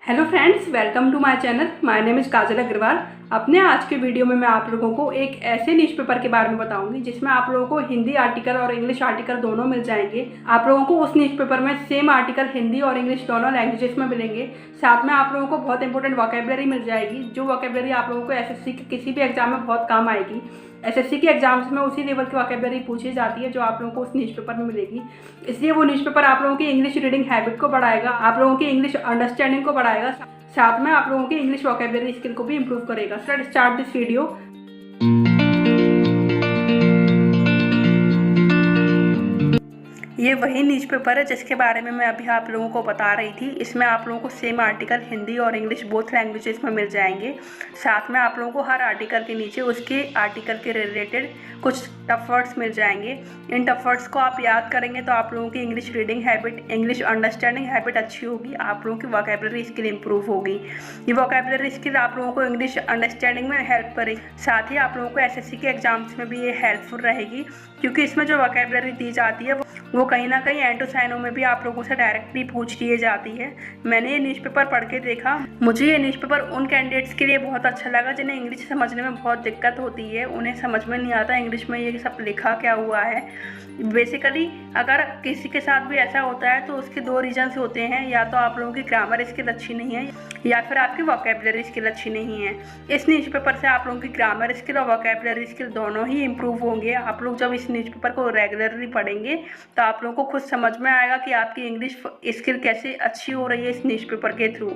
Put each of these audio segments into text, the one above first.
Hello friends, welcome to my channel. My name is Kajal Agarwal. अपने आज के वीडियो में मैं आप लोगों को एक ऐसे न्यूज़पेपर के बारे में बताऊंगी जिसमें आप लोगों को हिंदी आर्टिकल और इंग्लिश आर्टिकल दोनों मिल जाएंगे। आप लोगों को उस न्यूज़पेपर में सेम आर्टिकल हिंदी और इंग्लिश दोनों लैंग्वेजेस में मिलेंगे। साथ में आप लोगों को बहुत इंपॉर्टेंट वोकैबुलरी मिल जाएगी, जो वोकैबुलरी आप लोगों को एसएससी के किसी भी एग्जाम में बहुत काम आएगी। एसएससी के एग्जाम्स में उसी लेवल की वोकैबुलरी पूछी जाती है जो आप लोगों को उस न्यूज़पेपर में मिलेगी। इसलिए वो न्यूज़पेपर आप लोगों की इंग्लिश रीडिंग हैबिट को बढ़ाएगा, आप लोगों की इंग्लिश अंडरस्टैंडिंग को बढ़ाएगा, साथ में आप लोगों की इंग्लिश वोकैबुलरी स्किल को भी इंप्रूव करेगा। So let's start this video. ये वही न्यूज़पेपर है जिसके बारे में मैं अभी आप लोगों को बता रही थी। इसमें आप लोगों को सेम आर्टिकल हिंदी और इंग्लिश बोथ लैंग्वेजेस में मिल जाएंगे। साथ में आप लोगों को हर आर्टिकल के नीचे उसके आर्टिकल के रिलेटेड कुछ टफ वर्ड्स मिल जाएंगे। इन टफ वर्ड्स को आप याद करेंगे तो आप लोगों की English reading habit, English understanding habit अच्छी होगी, आप लोगों की वोकैबुलरी स्किल इंप्रूव होगी। ये वोकैबुलरी स्किल आप लोगों को इंग्लिश अंडरस्टैंडिंग में हेल्प करेगी। साथ ही आप लोगों को एसएससी के एग्जाम्स में भी ये हेल्पफुल रहेगी, क्योंकि इसमें जो वोकैबुलरी दी जाती है वो कहीं ना कहीं एंटोसाइनो में भी आप लोगों से डायरेक्टली पूछ लिए जाती है। मैंने ये न्यूज़पेपर पढ़ के देखा, मुझे ये न्यूज़पेपर उन कैंडिडेट्स के लिए बहुत अच्छा लगा जिन्हें इंग्लिश समझने में बहुत दिक्कत होती है, उन्हें समझ में नहीं आता इंग्लिश में ये सब लिखा क्या हुआ है। बेसिकली अगर किसी के साथ भी ऐसा होता है तो उसके दो रीजन्स होते हैं, या तो आप लोगों की ग्रामर स्किल अच्छी नहीं है या फिर आपकी वोकैबुलरी स्किल अच्छी नहीं है। इस न्यूज़पेपर से आप लोगों की ग्रामर स्किल और वोकैबुलरी स्किल दोनों ही इंप्रूव होंगे। आप लोग जब इस न्यूज़पेपर को रेगुलरली पढ़ेंगे तो आप लोगों को खुद समझ में आएगा कि आपकी इंग्लिश स्किल कैसे अच्छी हो रही है इस न्यूज़पेपर के थ्रू।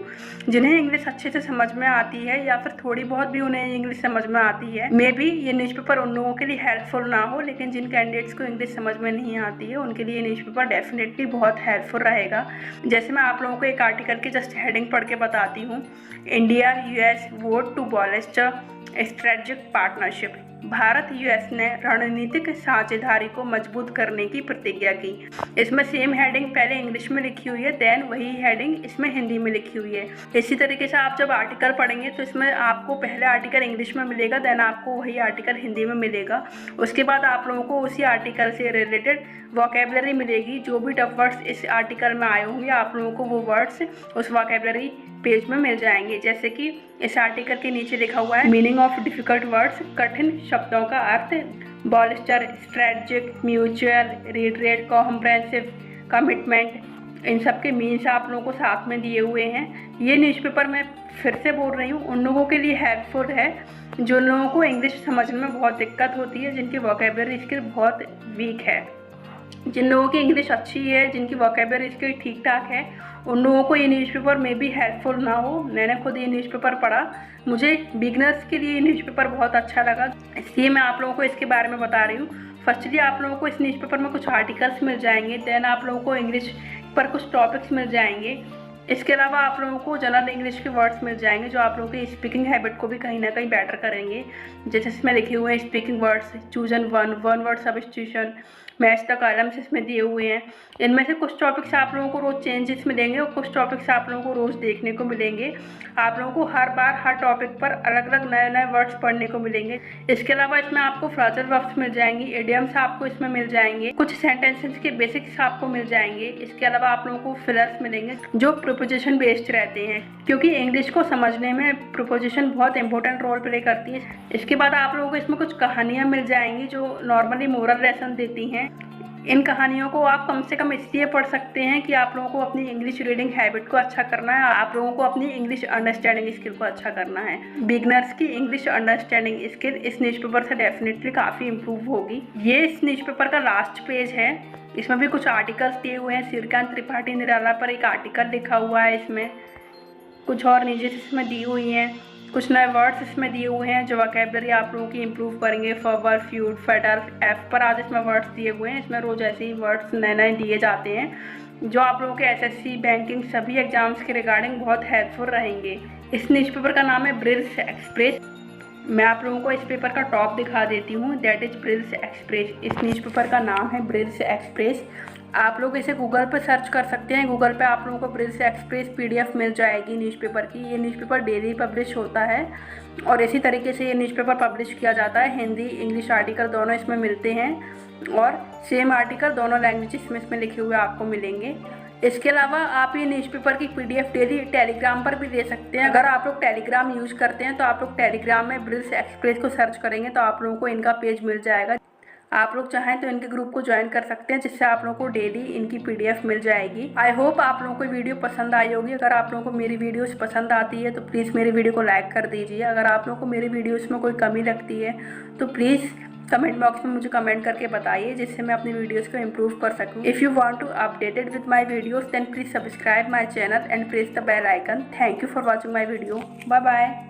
जिन्हें इंग्लिश अच्छे से समझ में आती है या फिर थोड़ी बहुत भी उन्हें इंग्लिश समझ में आती है, मे बी ये न्यूज़पेपर उन लोगों के लिए हेल्पफुल ना हो, लेकिन जिन कैंडिडेट्स को इंग्लिश समझ में नहीं आती है उनके लिए ये न्यूज़पेपर डेफिनेटली बहुत हेल्पफुल रहेगा। जैसे मैं आप लोगों को एक आर्टिकल की जस्ट हेडिंग पढ़ के बताती हूँ। India US vote to bolster strategic partnership. Bharat US ने रणनीतिक साझेदारी को मजबूत करने की प्रतिज्ञा की। इसमें सेम हेडिंग पहले इंग्लिश में लिखी हुई है, देन वही हेडिंग इसमें हिंदी में लिखी हुई है। इसी तरीके से आप जब आर्टिकल पढ़ेंगे तो इसमें आपको पहले आर्टिकल इंग्लिश में मिलेगा, देन आपको वही आर्टिकल हिंदी में मिलेगा। उसके बाद आप लोगों को उसी आर्टिकल से रिलेटेड वोकैबुलरी मिलेगी। जो भी टफ वर्ड्स इस आर्टिकल में आए होंगे आप लोगों को वो वर्ड्स उस वोकैबुलरी पेज में मिल जाएंगे। जैसे कि इस आर्टिकल के नीचे लिखा हुआ है मीनिंग ऑफ डिफिकल्ट वर्ड्स, कठिन शब्दों का अर्थ, bolster, strategic, mutual, retreat, comprehensive, commitment, इन सब के मीन्स आप लोगों को साथ में दिए हुए हैं। ये न्यूज़पेपर मैं फिर से बोल रही हूँ उन लोगों के लिए हेल्पफुल है जो लोगों को इंग्लिश समझने में बहुत दिक्कत होती है, जिनकी वोकैबुलरी स्किल बहुत वीक है। जिन लोगों की इंग्लिश अच्छी है, जिनकी वोकैबुलरी स्किल ठीक ठाक है, उन लोगों को ये न्यूज़पेपर में भी हेल्पफुल ना हो। मैंने खुद ये न्यूज़पेपर पढ़ा, मुझे बिगनर्स के लिए ये न्यूज़पेपर बहुत अच्छा लगा, इसलिए मैं आप लोगों को इसके बारे में बता रही हूँ। फर्स्टली आप लोगों को इस न्यूज़पेपर में कुछ आर्टिकल्स मिल जाएंगे, देन आप लोगों को इंग्लिश पर कुछ टॉपिक्स मिल जाएंगे। इसके अलावा आप लोगों को जनरल इंग्लिश के वर्ड्स मिल जाएंगे जो आप लोगों की स्पीकिंग हैबिट को भी कहीं ना कहीं बेटर करेंगे। जैसे इसमें लिखे हुए हैं speaking words, chosen one word substitution, match the columns इसमें दिए हुए हैं। इनमें से कुछ टॉपिक्स आप लोगों को रोज़ चेंजेस मिलेंगे और कुछ टॉपिक्स आप लोगों को रोज़ देखने को मिलेंगे। आप लोगों को हर बार हर टॉपिक पर अलग अलग नए नए वर्ड्स पढ़ने को मिलेंगे। इसके अलावा इसमें आपको फ्रेजल वर्ब्स मिल जाएंगी, इडियम्स आपको इसमें मिल जाएंगे, कुछ सेंटेंसेस के बेसिक्स आपको मिल जाएंगे। इसके अलावा आप लोगों को फिलर्स मिलेंगे जो प्रीपोजिशन बेस्ड रहते हैं, क्योंकि इंग्लिश को समझने में प्रीपोजिशन बहुत इंपॉर्टेंट रोल प्ले करती है। इसके बाद आप लोगों को इसमें कुछ कहानियाँ मिल जाएंगी जो नॉर्मली मोरल लेसन देती हैं। इन कहानियों को आप कम से कम इसलिए पढ़ सकते हैं कि आप लोगों को अपनी इंग्लिश रीडिंग हैबिट को अच्छा करना है, आप लोगों को अपनी इंग्लिश अंडरस्टैंडिंग स्किल को अच्छा करना है। बिगनर्स की इंग्लिश अंडरस्टैंडिंग स्किल इस न्यूज़पेपर से डेफिनेटली काफ़ी इंप्रूव होगी। ये इस न्यूज़पेपर का लास्ट पेज है, इसमें भी कुछ आर्टिकल्स दिए हुए हैं। सूर्यकांत त्रिपाठी निराला पर एक आर्टिकल लिखा हुआ है, इसमें कुछ और न्यूज़ेस इसमें दी हुई हैं, कुछ नए वर्ड्स इसमें दिए हुए हैं जो वोकैबुलरी आप लोगों की इंप्रूव करेंगे। फॉरवर्ड, फ्यूड, फेडर, एफ पर आज इसमें वर्ड्स दिए हुए हैं। इसमें रोज़ ऐसे ही वर्ड्स नए नए दिए जाते हैं जो आप लोगों के एसएससी, बैंकिंग सभी एग्जाम्स के रिगार्डिंग बहुत हेल्पफुल रहेंगे। इस न्यूज़पेपर का नाम है ब्रिल्स एक्सप्रेस। मैं आप लोगों को इस पेपर का टॉप दिखा देती हूँ, दैट इज ब्रिल्स एक्सप्रेस। इस न्यूज़पेपर का नाम है ब्रिल्स एक्सप्रेस। आप लोग इसे गूगल पर सर्च कर सकते हैं। गूगल पे आप लोगों को ब्रिल्स एक्सप्रेस पीडीएफ मिल जाएगी न्यूज़पेपर की। ये न्यूज़पेपर डेली पब्लिश होता है और इसी तरीके से ये न्यूज़पेपर पब्लिश किया जाता है। हिंदी इंग्लिश आर्टिकल दोनों इसमें मिलते हैं और सेम आर्टिकल दोनों लैंग्वेजेस में इसमें लिखे हुए आपको मिलेंगे। इसके अलावा आप ये न्यूज़पेपर की PDF डेली टेलीग्राम पर भी दे सकते हैं। अगर आप लोग टेलीग्राम यूज करते हैं तो आप लोग टेलीग्राम में ब्रिल्स एक्सप्रेस को सर्च करेंगे तो आप लोगों को इनका पेज मिल जाएगा। आप लोग चाहें तो इनके ग्रुप को ज्वाइन कर सकते हैं, जिससे आप लोगों को डेली इनकी PDF मिल जाएगी। आई होप आप लोगों को वीडियो पसंद आई होगी। अगर आप लोगों को मेरी वीडियोस पसंद आती है तो प्लीज़ मेरी वीडियो को लाइक कर दीजिए। अगर आप लोगों को मेरी वीडियोस में कोई कमी लगती है तो प्लीज़ कमेंट बॉक्स में मुझे कमेंट करके बताइए, जिससे मैं अपनी वीडियोस को इम्प्रूव कर सकूँ। If you want to updated with my videos then please subscribe my channel and press the bell icon. Thank you for watching my video. Bye bye.